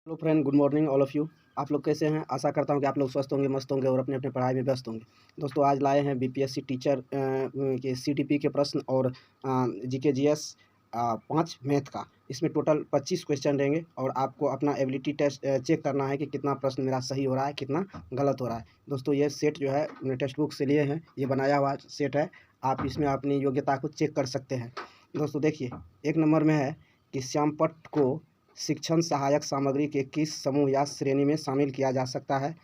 Hello friend, good morning all of you. आप लोग कैसे हैं? आशा करता हूं कि आप लोग स्वस्थ होंगे, मस्त होंगे और अपने अपने पढ़ाई में व्यस्त होंगे। दोस्तों, आज लाए हैं बीपीएससी टीचर के सीटीपी के प्रश्न और जीके जीएस 5 मैथ का। इसमें टोटल 25 क्वेश्चन रहेंगे और आपको अपना एबिलिटी टेस्ट चेक करना है कि कितना प्रश्न मेरा सही हो रहा है, कितना गलत हो रहा है। दोस्तों, ये सेट जो है मैंने टेक्स्ट बुक से लिए हैं, ये बनाया हुआ सेट है। आप इसमें अपनी योग्यता को चेक कर सकते हैं। दोस्तों देखिए, 1 नंबर में है कि श्यामपट्ट को शिक्षण सहायक सामग्री के किस समूह या श्रेणी में शामिल किया जा सकता है?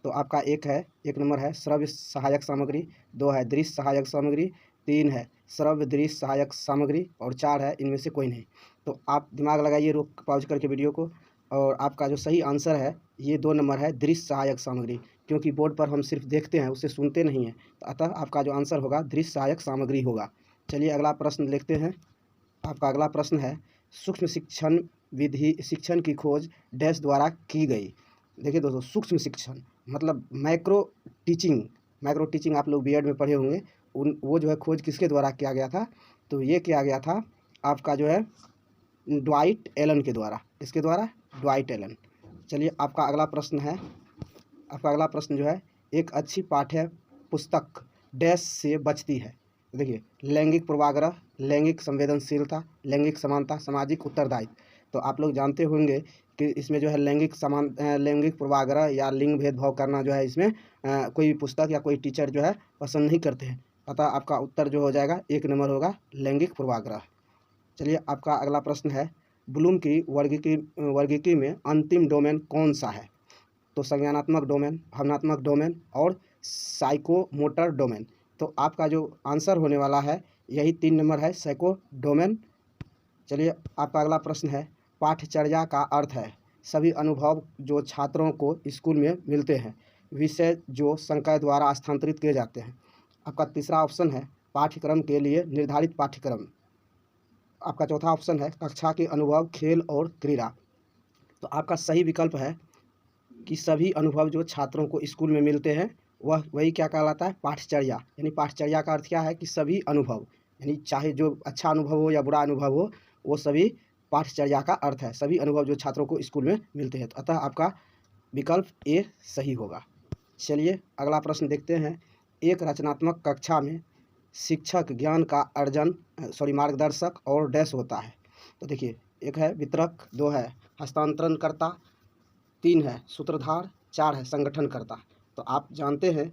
तो आपका 1 नंबर है श्रव्य सहायक सामग्री, 2 है दृश्य सहायक सामग्री, 3 है श्रव्य दृश्य सहायक सामग्री और 4 है इनमें से कोई नहीं। तो आप दिमाग लगाइए रोक पॉज करके वीडियो को, और आपका जो सही आंसर है ये 2 नंबर है दृश्य सहायक सामग्री, क्योंकि बोर्ड पर हम सिर्फ देखते हैं, उसे सुनते नहीं हैं। अतः आपका जो आंसर होगा दृश्य सहायक सामग्री होगा। चलिए अगला प्रश्न देखते हैं। आपका अगला प्रश्न है सूक्ष्म शिक्षण विधि शिक्षण की खोज डैश द्वारा की गई। देखिए दोस्तों, सूक्ष्म शिक्षण मतलब माइक्रो टीचिंग आप लोग बीएड में पढ़े होंगे। वो जो है खोज किसके द्वारा किया गया था? तो ये किया गया था आपका जो है ड्वाइट एलन के द्वारा। इसके द्वारा ड्वाइट एलन। चलिए आपका अगला प्रश्न है। आपका अगला प्रश्न जो है, एक अच्छी पाठ्य पुस्तक डैश से बचती है। देखिए, लैंगिक पूर्वाग्रह, लैंगिक संवेदनशीलता, लैंगिक समानता, सामाजिक उत्तरदायित्व। तो आप लोग जानते होंगे कि इसमें जो है लैंगिक पूर्वाग्रह या लिंग भेदभाव करना जो है इसमें कोई भी पुस्तक या कोई टीचर जो है पसंद नहीं करते हैं। अतः आपका उत्तर जो हो जाएगा 1 नंबर होगा लैंगिक पूर्वाग्रह। चलिए आपका अगला प्रश्न है, ब्लूम की वर्गीकी में अंतिम डोमेन कौन सा है? तो संज्ञानात्मक डोमेन, भावनात्मक डोमेन और साइकोमोटर डोमेन। तो आपका जो आंसर होने वाला है यही 3 नंबर है, साइको डोमेन। चलिए आपका अगला प्रश्न है, पाठ्यचर्या का अर्थ है सभी अनुभव जो छात्रों को स्कूल में मिलते हैं, विषय जो संकाय द्वारा स्थानांतरित किए जाते हैं। आपका तीसरा ऑप्शन है पाठ्यक्रम के लिए निर्धारित पाठ्यक्रम। आपका चौथा ऑप्शन है कक्षा के अनुभव, खेल और क्रीड़ा। तो आपका सही विकल्प है कि सभी अनुभव जो छात्रों को स्कूल में मिलते हैं वही क्या कहलाता है? पाठ्यचर्या। यानी पाठ्यचर्या का अर्थ क्या है कि सभी अनुभव, यानी चाहे जो अच्छा अनुभव हो या बुरा अनुभव हो, वो सभी पाठ्यचर्या का अर्थ है, सभी अनुभव जो छात्रों को स्कूल में मिलते हैं। तो अतः आपका विकल्प ए सही होगा। चलिए अगला प्रश्न देखते हैं। एक रचनात्मक कक्षा में शिक्षक ज्ञान का मार्गदर्शक और डैश होता है। तो देखिए, 1 है वितरक, 2 है हस्तांतरणकर्ता, 3 है सूत्रधार, 4 है संगठनकर्ता। तो आप जानते हैं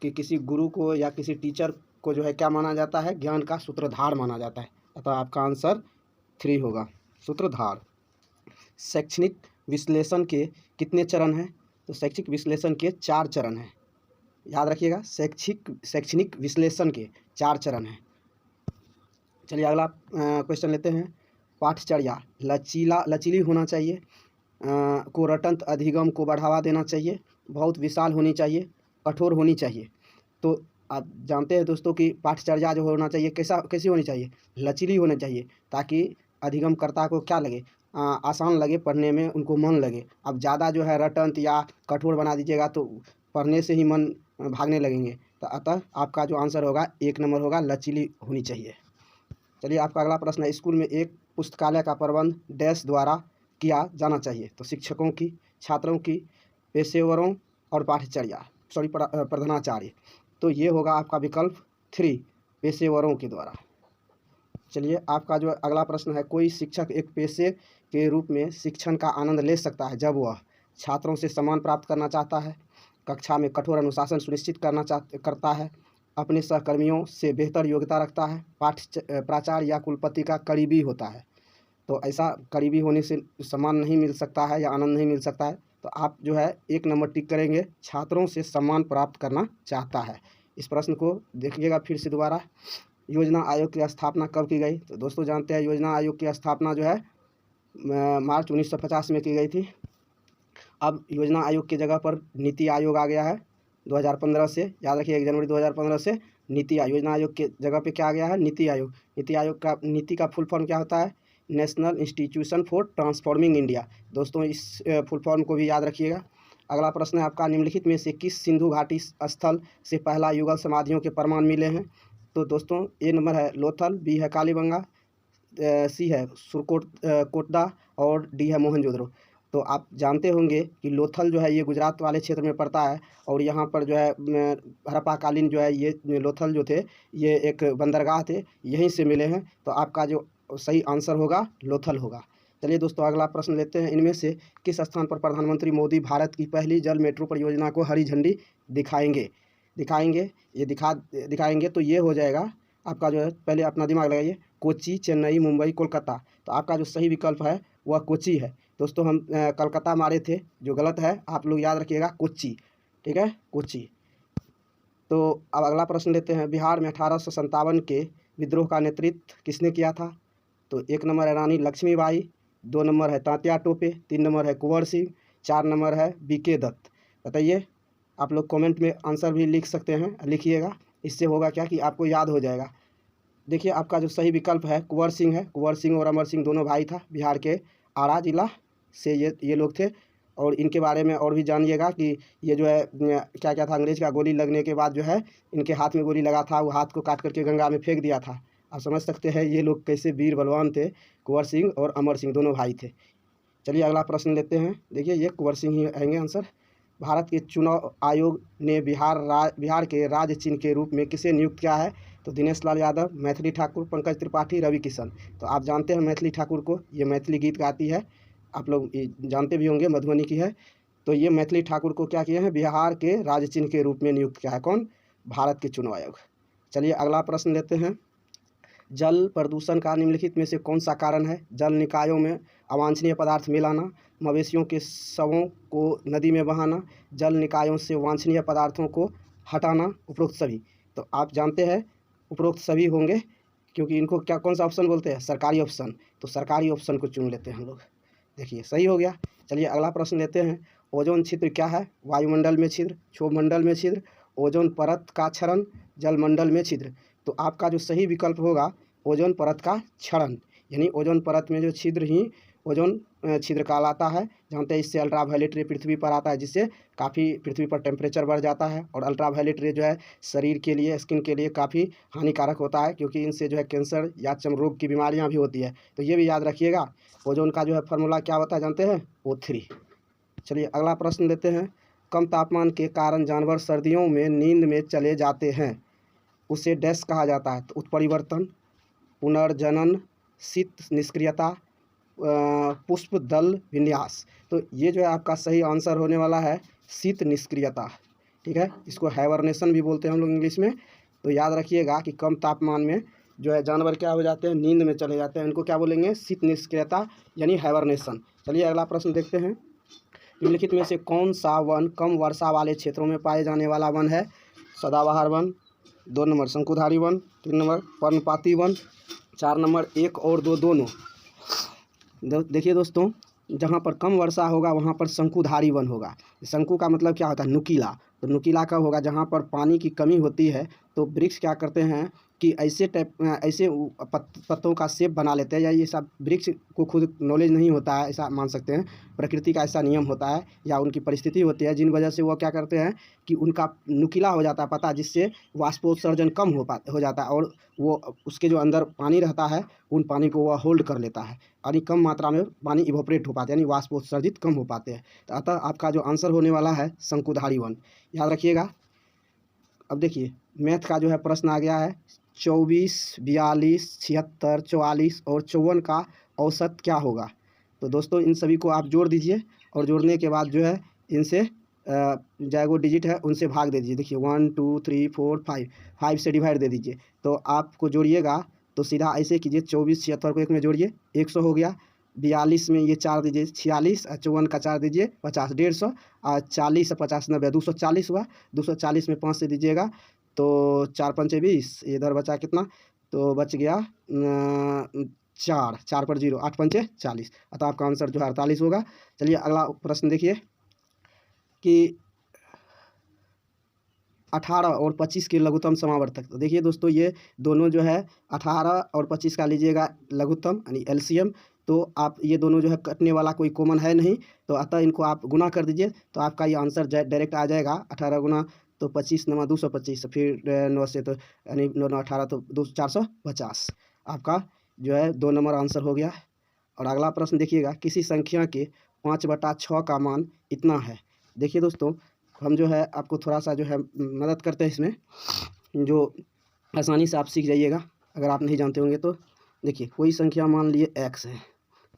कि किसी गुरु को या किसी टीचर को जो है क्या माना जाता है? ज्ञान का सूत्रधार माना जाता है। अतः आपका आंसर 3 होगा, सूत्रधार। शैक्षणिक विश्लेषण के कितने चरण हैं? तो शैक्षिक विश्लेषण के 4 चरण हैं। याद रखिएगा, शैक्षणिक विश्लेषण के 4 चरण हैं। चलिए अगला क्वेश्चन लेते हैं। पाठ्यचर्या लचीली होना चाहिए, को रटंत अधिगम को बढ़ावा देना चाहिए, बहुत विशाल होनी चाहिए, कठोर होनी चाहिए। तो आप जानते हैं दोस्तों कि पाठ्यचर्या जो होना चाहिए कैसी होनी चाहिए? लचीली होनी चाहिए, ताकि अधिगमकर्ता को क्या लगे? आसान लगे पढ़ने में, उनको मन लगे। अब ज़्यादा जो है रटंत या कठोर बना दीजिएगा तो पढ़ने से ही मन भागने लगेंगे। तो अतः आपका जो आंसर होगा 1 नंबर होगा, लचीली होनी चाहिए। चलिए आपका अगला प्रश्न है, स्कूल में एक पुस्तकालय का प्रबंध डैश द्वारा किया जाना चाहिए। तो शिक्षकों की, छात्रों की, पेशेवरों और प्रधानाचार्य। तो ये होगा आपका विकल्प 3, पेशेवरों के द्वारा। चलिए आपका जो अगला प्रश्न है, कोई शिक्षक एक पेशे के रूप में शिक्षण का आनंद ले सकता है जब वह छात्रों से सम्मान प्राप्त करना चाहता है, कक्षा में कठोर अनुशासन सुनिश्चित करता है, अपने सहकर्मियों से बेहतर योग्यता रखता है, प्राचार्य या कुलपति का करीबी होता है। तो ऐसा करीबी होने से सम्मान नहीं मिल सकता है या आनंद नहीं मिल सकता है। तो आप जो है 1 नंबर टिक करेंगे, छात्रों से सम्मान प्राप्त करना चाहता है। इस प्रश्न को देखिएगा फिर से दोबारा। योजना आयोग की स्थापना कब की गई? तो दोस्तों जानते हैं योजना आयोग की स्थापना जो है मार्च 1950 में की गई थी। अब योजना आयोग की जगह पर नीति आयोग आ गया है 2015 से। याद रखिए, 1 जनवरी 2015 से योजना आयोग के जगह पे क्या आ गया है? नीति आयोग। नीति आयोग का नीति का फुल फॉर्म क्या होता है? National institution for transforming India. दोस्तों इस फुल फॉर्म को भी याद रखिएगा। अगला प्रश्न है आपका, निम्नलिखित में से किस सिंधु घाटी स्थल से पहला युगल समाधियों के प्रमाण मिले हैं? तो दोस्तों ए नंबर है लोथल, बी है कालीबंगा, सी है कोटदा और डी है मोहनजोदड़ो। तो आप जानते होंगे कि लोथल जो है ये गुजरात वाले क्षेत्र में पड़ता है, और यहाँ पर जो है हड़प्पाकालीन जो है ये लोथल जो थे ये एक बंदरगाह थे, यहीं से मिले हैं। तो आपका जो सही आंसर होगा लोथल होगा। चलिए दोस्तों, अगला प्रश्न लेते हैं। इनमें से किस स्थान पर प्रधानमंत्री मोदी भारत की पहली जल मेट्रो परियोजना को हरी झंडी दिखाएंगे? ये दिखाएंगे तो ये हो जाएगा आपका जो है, पहले अपना दिमाग लगाइए, कोच्चि, चेन्नई, मुंबई, कोलकाता। तो आपका जो सही विकल्प है वह कोच्चि है। दोस्तों हम कलकत्ता मारे थे, जो गलत है, आप लोग याद रखिएगा कोच्चि, ठीक है, कोच्चि। तो अब अगला प्रश्न लेते हैं। बिहार में 1857 के विद्रोह का नेतृत्व किसने किया था? तो 1 नंबर है रानी लक्ष्मीबाई, 2 नंबर है तात्या टोपे, 3 नंबर है कुंवर सिंह, 4 नंबर है बीके दत्त। बताइए, आप लोग कमेंट में आंसर भी लिख सकते हैं, लिखिएगा। इससे होगा क्या कि आपको याद हो जाएगा। देखिए, आपका जो सही विकल्प है कुंवर सिंह है। कुंवर सिंह और अमर सिंह दोनों भाई था, बिहार के आरा जिला से ये लोग थे। और इनके बारे में और भी जानिएगा कि ये जो है क्या क्या था, अंग्रेज का गोली लगने के बाद जो है इनके हाथ में गोली लगा था, वो हाथ को काट करके गंगा में फेंक दिया था। आप समझ सकते हैं ये लोग कैसे वीर बलवान थे। कुंवर सिंह और अमर सिंह दोनों भाई थे। चलिए अगला प्रश्न लेते हैं। देखिए, ये कुंवर सिंह ही आएंगे आंसर। भारत के चुनाव आयोग ने बिहार के राज्य चिन्ह के रूप में किसे नियुक्त किया है? तो दिनेश लाल यादव, मैथिली ठाकुर, पंकज त्रिपाठी, रवि किशन। तो आप जानते हैं मैथिली ठाकुर को, ये मैथिली गीत गाती है, आप लोग जानते भी होंगे, मधुबनी की है। तो ये मैथिली ठाकुर को क्या किए हैं, बिहार के राज्य चिन्ह के रूप में नियुक्त किया है। कौन? भारत के चुनाव आयोग। चलिए अगला प्रश्न लेते हैं। जल प्रदूषण का निम्नलिखित में से कौन सा कारण है? जल निकायों में अवांछनीय पदार्थ मिलाना, मवेशियों के शवों को नदी में बहाना, जल निकायों से वांछनीय पदार्थों को हटाना, उपरोक्त सभी। तो आप जानते हैं उपरोक्त सभी होंगे, क्योंकि इनको क्या कौन सा ऑप्शन बोलते हैं? सरकारी ऑप्शन। तो सरकारी ऑप्शन को चुन लेते हैं हम लोग। देखिए सही हो गया। चलिए अगला प्रश्न लेते हैं। ओजोन छिद्र क्या है? वायुमंडल में छिद्र, क्षोभमंडल में छिद्र, ओजोन परत का क्षरण, जलमंडल में छिद्र। तो आपका जो सही विकल्प होगा ओजोन परत का क्षरण, यानी ओजोन परत में जो छिद्र ही ओजोन छिद्र कहलाता है। जानते हैं इससे अल्ट्रावायलेट रे पृथ्वी पर आता है, जिससे काफ़ी पृथ्वी पर टेम्परेचर बढ़ जाता है। और अल्ट्रावायलेट रे जो है शरीर के लिए, स्किन के लिए काफ़ी हानिकारक होता है, क्योंकि इनसे जो है कैंसर या चर्म रोग की बीमारियां भी होती है। तो ये भी याद रखिएगा। ओजोन का जो है फार्मूला क्या होता है जानते हैं? O3। चलिए अगला प्रश्न लेते हैं। कम तापमान के कारण जानवर सर्दियों में नींद में चले जाते हैं, उसे डैश कहा जाता है? तो उत्परिवर्तन, पुनर्जनन, शीत निष्क्रियता, पुष्प दल विन्यास। तो ये जो है आपका सही आंसर होने वाला है शीत निष्क्रियता, ठीक है। इसको हाइबरनेशन भी बोलते हैं हम लोग इंग्लिश में। तो याद रखिएगा कि कम तापमान में जो है जानवर क्या हो जाते हैं, नींद में चले जाते हैं, इनको क्या बोलेंगे? शीत निष्क्रियता यानी हाइबरनेशन। चलिए अगला प्रश्न देखते हैं। निम्नलिखित में से कौन सा वन कम वर्षा वाले क्षेत्रों में पाए जाने वाला वन है? सदाबहार वन, 2 नंबर शंकुधारी वन, 3 नंबर पर्णपाती वन, 4 नंबर 1 और 2 दोनों। देखिए दोस्तों, जहाँ पर कम वर्षा होगा वहाँ पर शंकुधारी वन होगा। शंकु का मतलब क्या होता है? नुकीला। तो नुकीला कब होगा? जहाँ पर पानी की कमी होती है। तो वृक्ष क्या करते हैं कि ऐसे पत्तों का शेप बना लेते हैं, या ये सब वृक्ष को खुद नॉलेज नहीं होता है, ऐसा मान सकते हैं। प्रकृति का ऐसा नियम होता है या उनकी परिस्थिति होती है, जिन वजह से वो क्या करते हैं कि उनका नुकीला हो जाता है पत्ता, जिससे वाष्पोत्सर्जन कम हो जाता है, और वो उसके जो अंदर पानी रहता है उन पानी को वह होल्ड कर लेता है, यानी कम मात्रा में पानी इवोपरेट हो पाते हैं, यानी वाष्पोत्सर्जित कम हो पाते हैं। तो अतः आपका जो आंसर होने वाला है शंकुधारी वन, याद रखिएगा। अब देखिए मैथ का जो है प्रश्न आ गया है। 24, 42, 76, 44 और 54 का औसत क्या होगा? तो दोस्तों इन सभी को आप जोड़ दीजिए, और जोड़ने के बाद जो है इनसे जो वो डिजिट है उनसे भाग दे दीजिए। देखिए 1 2 3 4 5 से डिवाइड दे दीजिए। तो आपको जोड़िएगा तो सीधा ऐसे कीजिए, 24, 76 को एक में जोड़िए, 100 हो गया। 42 में ये 4 दीजिए, 46, 54 का 4 दीजिए, 50, 150, और 40 से 50 90, 240 हुआ। 240 में 5 से दीजिएगा तो 4 पंचे 20, इधर बचा कितना? तो बच गया 4, 4 पर 0, 8 पंचे 40। अतः आपका आंसर जो है 48 होगा। चलिए अगला प्रश्न देखिए कि 18 और 25 के लघुत्तम समावर्तक। तो देखिए दोस्तों, ये दोनों जो है 18 और 25 का लीजिएगा लघुत्तम यानी एलसीएम। तो आप ये दोनों जो है कटने वाला कोई कॉमन है नहीं, तो अतः इनको आप गुना कर दीजिए तो आपका ये आंसर डायरेक्ट आ जाएगा। 18 गुना तो 25 नमा 225, फिर 9 से तो यानी 9 9 18 तो 450। आपका जो है 2 नंबर आंसर हो गया। और अगला प्रश्न देखिएगा। किसी संख्या के 5/6 का मान इतना है। देखिए दोस्तों, हम जो है आपको थोड़ा सा जो है मदद करते हैं इसमें, जो आसानी से आप सीख जाइएगा अगर आप नहीं जानते होंगे तो। देखिए, कोई संख्या मान लिए x है,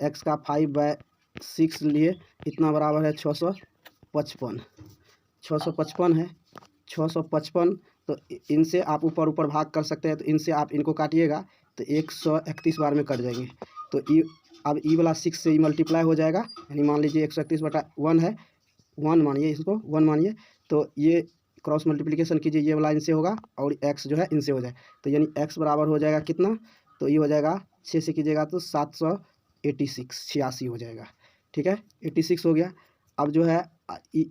x का 5/6 लिए इतना बराबर है 655। 655 है, 655। तो इनसे आप ऊपर ऊपर भाग कर सकते हैं, तो इनसे आप इनको काटिएगा तो 131 बार में कट जाएंगे। तो अब ई वाला 6 से मल्टीप्लाई हो जाएगा, यानी मान लीजिए 131/1 है, 1 मानिए, इसको 1 मानिए। तो ये क्रॉस मल्टीप्लिकेशन कीजिए, ये वाला इनसे होगा और x जो है इनसे हो जाए, तो यानी x बराबर हो जाएगा कितना, तो ये हो जाएगा 6 से कीजिएगा तो 786 हो जाएगा। ठीक है, 86 हो गया। अब जो है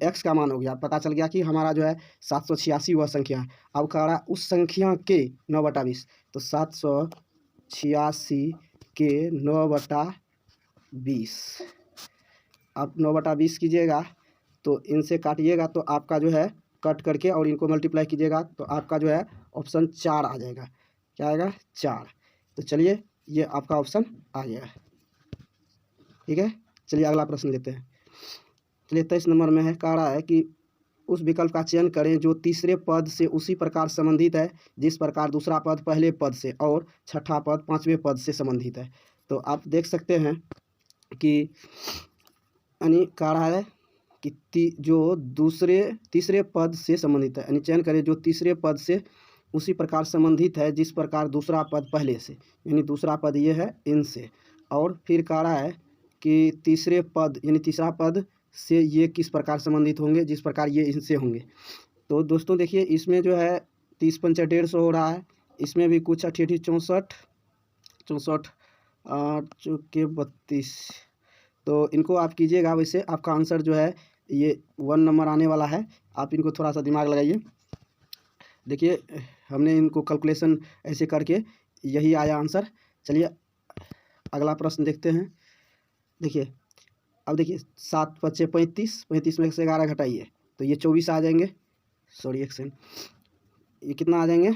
x का मान हो गया, पता चल गया कि हमारा जो है 786 वह संख्या है। अब कह रहा है उस संख्या के 9/20, तो 786 के 9/20। अब 9/20 कीजिएगा तो इनसे काटिएगा तो आपका जो है कट करके और इनको मल्टीप्लाई कीजिएगा तो आपका जो है ऑप्शन 4 आ जाएगा। क्या आएगा? 4। तो चलिए, ये आपका ऑप्शन आ गया। ठीक है, चलिए अगला प्रश्न लेते हैं। चलिए 23 नंबर में है, कह रहा है कि उस विकल्प का चयन करें जो तीसरे पद से उसी प्रकार संबंधित है जिस प्रकार दूसरा पद पहले पद से और छठा पद पांचवें पद से संबंधित है। तो आप देख सकते हैं कि यानी कह रहा है कि जो तीसरे पद से संबंधित है, यानी चयन करें जो तीसरे पद से उसी प्रकार संबंधित है जिस प्रकार दूसरा पद पहले से, यानी दूसरा पद ये है इनसे, और फिर कह रहा है कि तीसरे पद यानी तीसरा पद से ये किस प्रकार संबंधित होंगे जिस प्रकार ये इनसे होंगे। तो दोस्तों देखिए, इसमें जो है 30 × 5 = 150 हो रहा है, इसमें भी कुछ 88 64 64 8 चौके 32। तो इनको आप कीजिएगा, वैसे आपका आंसर जो है ये 1 नंबर आने वाला है। आप इनको थोड़ा सा दिमाग लगाइए। देखिए, हमने इनको कैलकुलेशन ऐसे करके यही आया आंसर। चलिए अगला प्रश्न देखते हैं। देखिए, अब देखिए 7 × 5 = 35, 35 में से 11 घटाइए तो ये 24 आ जाएंगे। सॉरी, एक सेकंड, ये कितना आ जाएंगे?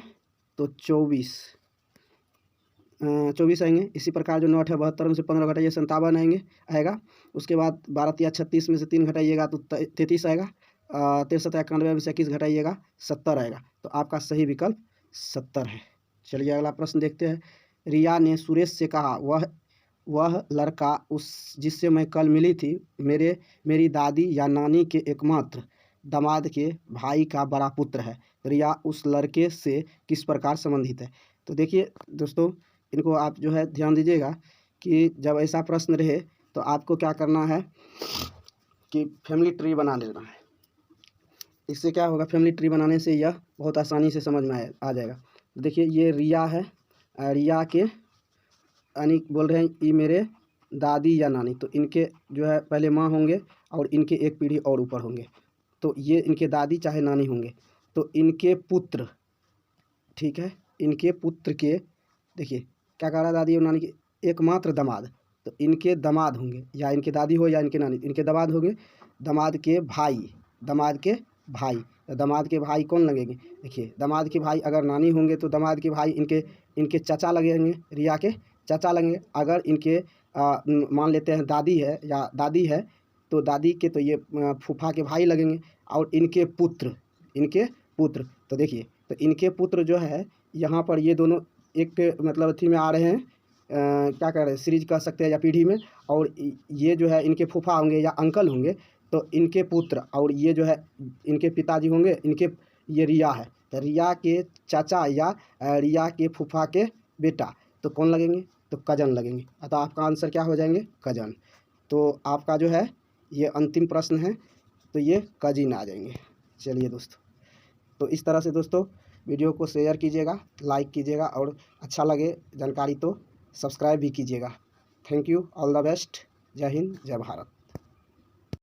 तो 24 आएंगे। इसी प्रकार जो 9 × 72 में से 15 घटाइए 57 आएगा। उसके बाद 12 × 36 में से 3 घटाइएगा तो 33 आएगा। 63 × 91 में से 21 घटाइएगा 70 आएगा। तो आपका सही विकल्प 70 है। चलिए अगला प्रश्न देखते हैं। रिया ने सुरेश से कहा, वह लड़का जिससे मैं कल मिली थी मेरी दादी या नानी के एकमात्र दामाद के भाई का बड़ा पुत्र है। रिया उस लड़के से किस प्रकार संबंधित है? तो देखिए दोस्तों, इनको आप जो है ध्यान दीजिएगा कि जब ऐसा प्रश्न रहे तो आपको क्या करना है कि फैमिली ट्री बना लेना है। इससे क्या होगा, फैमिली ट्री बनाने से यह बहुत आसानी से समझ में आ जाएगा। देखिए, ये रिया है, रिया के यानी बोल रहे हैं ये मेरे दादी या नानी, तो इनके जो है पहले माँ होंगे और इनके एक पीढ़ी और ऊपर होंगे, तो ये इनके दादी चाहे नानी होंगे। तो इनके पुत्र, ठीक है, इनके पुत्र के, देखिए क्या कह रहा है, दादी और नानी के एकमात्र दामाद, तो इनके दामाद होंगे, या इनके दादी हो या इनके नानी, इनके दामाद होंगे। दामाद के भाई, तो दामाद के भाई कौन लगेंगे? देखिए, दामाद के भाई अगर नानी होंगे तो दामाद के भाई इनके चाचा लगेंगे, रिया के चाचा लगेंगे। अगर इनके मान लेते हैं दादी है या दादी है तो दादी के तो ये फूफा के भाई लगेंगे। और इनके पुत्र, तो देखिए, तो इनके पुत्र जो है यहाँ पर ये दोनों एक मतलब अथी में आ रहे हैं, क्या कह रहे हैं, सीरीज कह सकते हैं या पीढ़ी में। और ये जो है इनके फूफा होंगे या अंकल होंगे, तो इनके पुत्र, और ये जो है इनके पिताजी होंगे, ये रिया है, तो रिया के चाचा या रिया के फूफा के बेटा, तो कौन लगेंगे? तो कजन लगेंगे। अतः आपका आंसर क्या हो जाएंगे? कजन। तो आपका जो है ये अंतिम प्रश्न है, तो ये कजिन आ जाएंगे। चलिए दोस्तों, तो इस तरह से दोस्तों वीडियो को शेयर कीजिएगा, लाइक कीजिएगा, और अच्छा लगे जानकारी तो सब्सक्राइब भी कीजिएगा। Thank you, all the best. जय हिंद, जय भारत।